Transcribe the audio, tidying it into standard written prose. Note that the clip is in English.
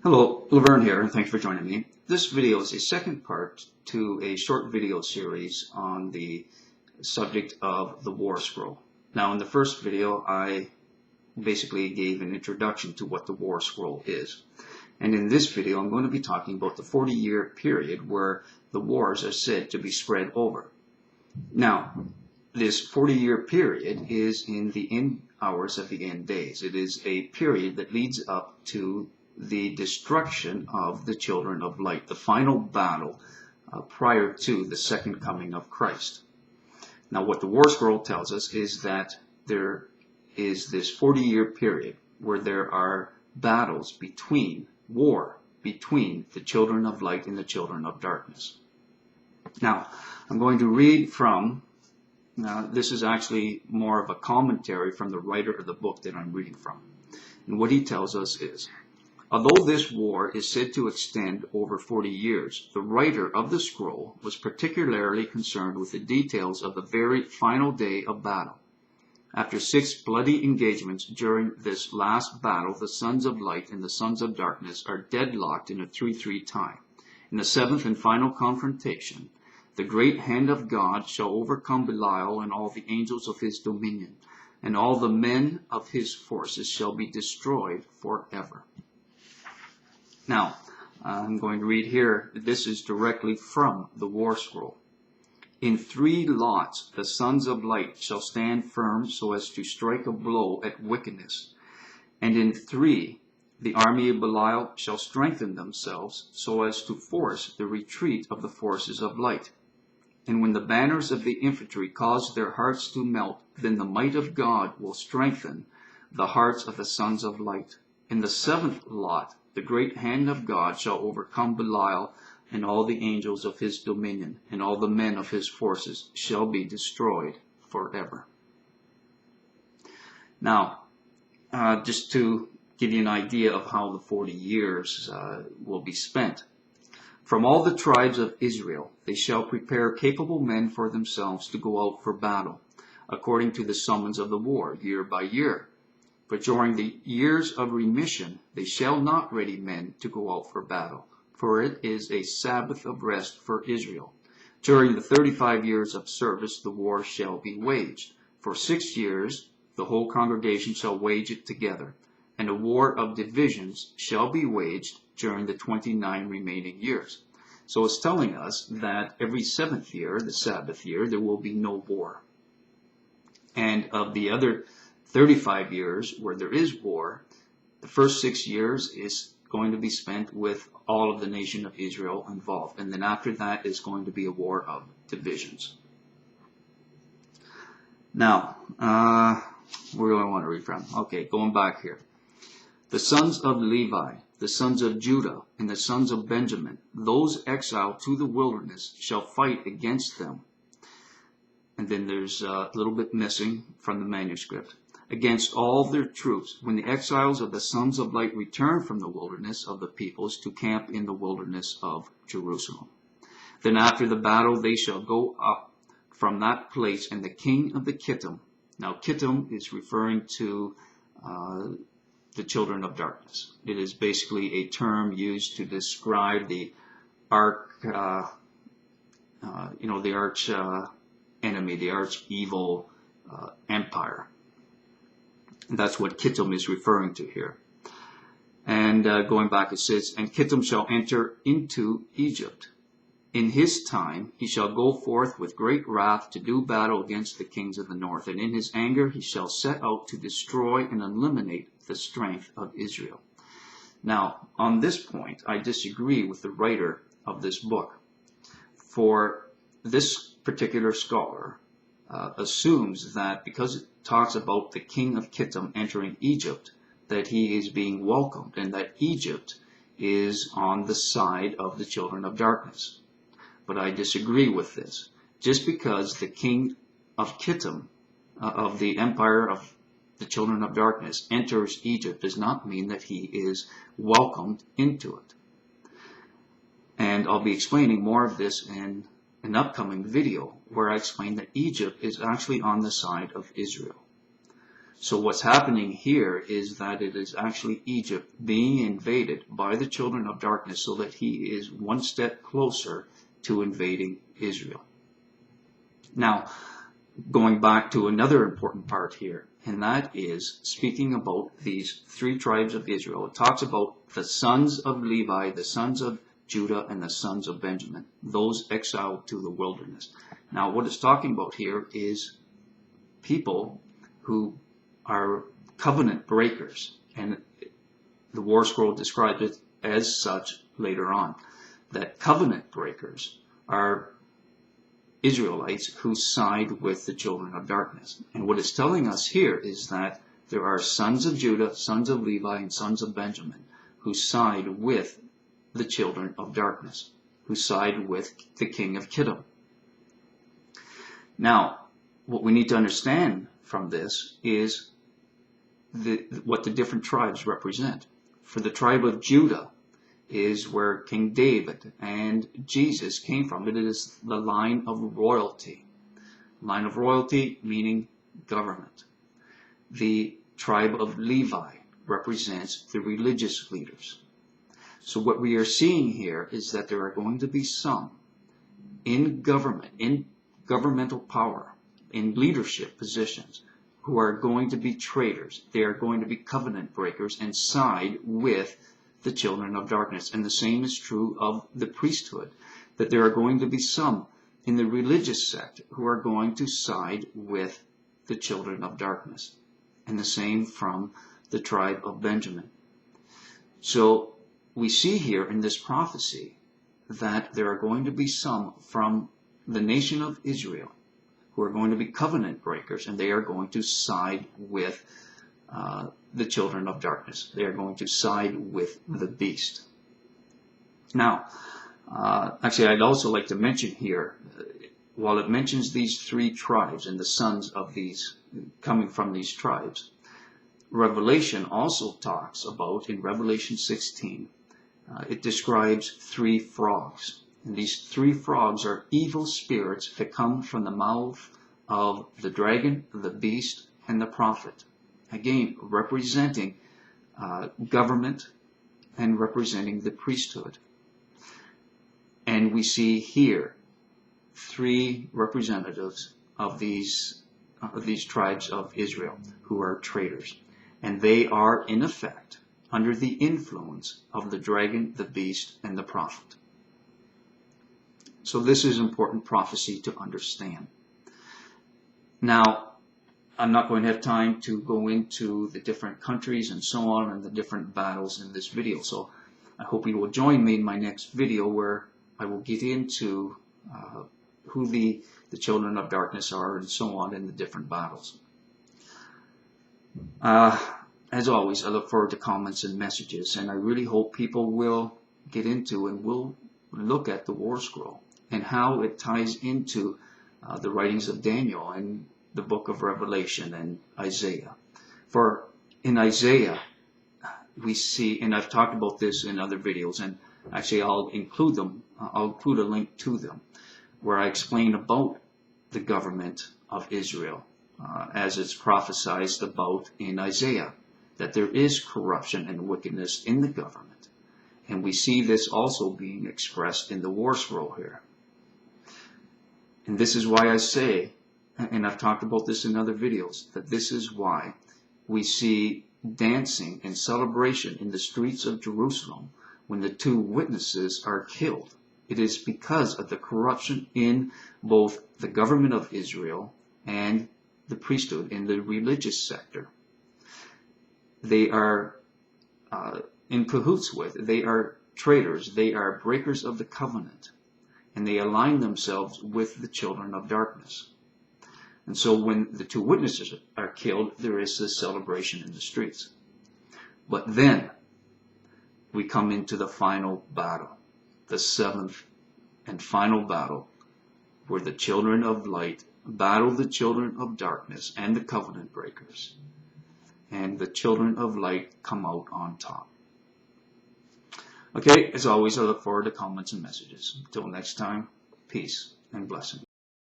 Hello, Laverne here, and thanks for joining me. This video is a second part to a short video series on the subject of the War Scroll. Now, in the first video, I basically gave an introduction to what the War Scroll is. And in this video, I'm going to be talking about the 40-year period where the wars are said to be spread over. Now, this 40-year period is in the end hours of the end days. It is a period that leads up to the destruction of the children of light, the final battle prior to the second coming of Christ. Now, what the War Scroll tells us is that there is this 40-year period where there are battles between the children of light and the children of darkness. Now, I'm going to read from, this is actually more of a commentary from the writer of the book that I'm reading from. And what he tells us is, although this war is said to extend over 40 years, the writer of the scroll was particularly concerned with the details of the very final day of battle. After 6 bloody engagements during this last battle, the sons of light and the sons of darkness are deadlocked in a 3-3 tie. In the 7th and final confrontation, the great hand of God shall overcome Belial and all the angels of his dominion, and all the men of his forces shall be destroyed forever. Now, I'm going to read here, this is directly from the War Scroll. In 3 lots the sons of light shall stand firm so as to strike a blow at wickedness. And in 3 the army of Belial shall strengthen themselves so as to force the retreat of the forces of light. And when the banners of the infantry cause their hearts to melt, then the might of God will strengthen the hearts of the sons of light. In the 7th lot the great hand of God shall overcome Belial and all the angels of his dominion, and all the men of his forces shall be destroyed forever. Now, just to give you an idea of how the 40 years will be spent. From all the tribes of Israel they shall prepare capable men for themselves to go out for battle, according to the summons of the war, year by year. But during the years of remission they shall not ready men to go out for battle, for it is a Sabbath of rest for Israel. During the 35 years of service the war shall be waged. For 6 years the whole congregation shall wage it together, and a war of divisions shall be waged during the 29 remaining years. So it's telling us that every 7th year, the Sabbath year, there will be no war. And of the other 35 years where there is war, the first 6 years is going to be spent with all of the nation of Israel involved. And then after that is going to be a war of divisions. Now, where do I want to read from? Okay, going back here. The sons of Levi, the sons of Judah, and the sons of Benjamin, those exiled to the wilderness, shall fight against them. And then there's a little bit missing from the manuscript. Against all their troops, when the exiles of the sons of light return from the wilderness of the peoples to camp in the wilderness of Jerusalem. Then after the battle they shall go up from that place, and the king of the Kittim. Now Kittim is referring to the children of darkness. It is basically a term used to describe the the arch enemy, the arch evil empire. That's what Kittim is referring to here. And going back it says, and Kittim shall enter into Egypt. In his time he shall go forth with great wrath to do battle against the kings of the north. And in his anger he shall set out to destroy and eliminate the strength of Israel. Now, on this point, I disagree with the writer of this book. For this particular scholar assumes that because it talks about the king of Kittim entering Egypt, that he is being welcomed and that Egypt is on the side of the children of darkness. But I disagree with this. Just because the king of Kittim, of the empire of the children of darkness, enters Egypt does not mean that he is welcomed into it. And I'll be explaining more of this in an upcoming video where I explain that Egypt is actually on the side of Israel. So what's happening here is that it is actually Egypt being invaded by the children of darkness, so that he is one step closer to invading Israel. Now, going back to another important part here, and that is speaking about these three tribes of Israel. It talks about the sons of Levi, the sons of Judah, and the sons of Benjamin, those exiled to the wilderness. Now, what it's talking about here is people who are covenant breakers, and the War Scroll describes it as such later on, that covenant breakers are Israelites who side with the children of darkness. And what it's telling us here is that there are sons of Judah, sons of Levi, and sons of Benjamin who side with the children of darkness, who side with the king of Kittim. Now, what we need to understand from this is what the different tribes represent. For the tribe of Judah is where King David and Jesus came from. It is the line of royalty. Line of royalty meaning government. The tribe of Levi represents the religious leaders. So what we are seeing here is that there are going to be some in government, in governmental power, in leadership positions, who are going to be traitors. They are going to be covenant breakers and side with the children of darkness. And the same is true of the priesthood, that there are going to be some in the religious sect who are going to side with the children of darkness. And the same from the tribe of Benjamin. So we see here in this prophecy that there are going to be some from the nation of Israel who are going to be covenant breakers, and they are going to side with the children of darkness. They are going to side with the beast. Now, actually, I'd also like to mention here, while it mentions these three tribes and the sons of these coming from these tribes, Revelation also talks about, in Revelation 16, it describes three frogs. And these three frogs are evil spirits that come from the mouth of the dragon, the beast, and the prophet. Again, representing government and representing the priesthood. And we see here three representatives of these tribes of Israel who are traitors. And they are, in effect, under the influence of the dragon, the beast, and the prophet. So this is important prophecy to understand. Now, I'm not going to have time to go into the different countries and so on and the different battles in this video. So I hope you will join me in my next video where I will get into who the children of darkness are and so on in the different battles. As always, I look forward to comments and messages, and I really hope people will get into and will look at the War Scroll and how it ties into the writings of Daniel and the book of Revelation and Isaiah. For in Isaiah, we see, and I've talked about this in other videos, and actually I'll include a link to them, where I explain about the government of Israel as it's prophesied about in Isaiah, that there is corruption and wickedness in the government. And we see this also being expressed in the War Scroll here. And this is why I say, and I've talked about this in other videos, that this is why we see dancing and celebration in the streets of Jerusalem when the two witnesses are killed. It is because of the corruption in both the government of Israel and the priesthood in the religious sector. They are in cahoots with, they are traitors, they are breakers of the covenant, and they align themselves with the children of darkness. And so when the two witnesses are killed, there is this celebration in the streets. But then we come into the final battle, the seventh and final battle, where the children of light battle the children of darkness and the covenant breakers. And the children of light come out on top. Okay, as always, I look forward to comments and messages. Until next time, peace and blessings.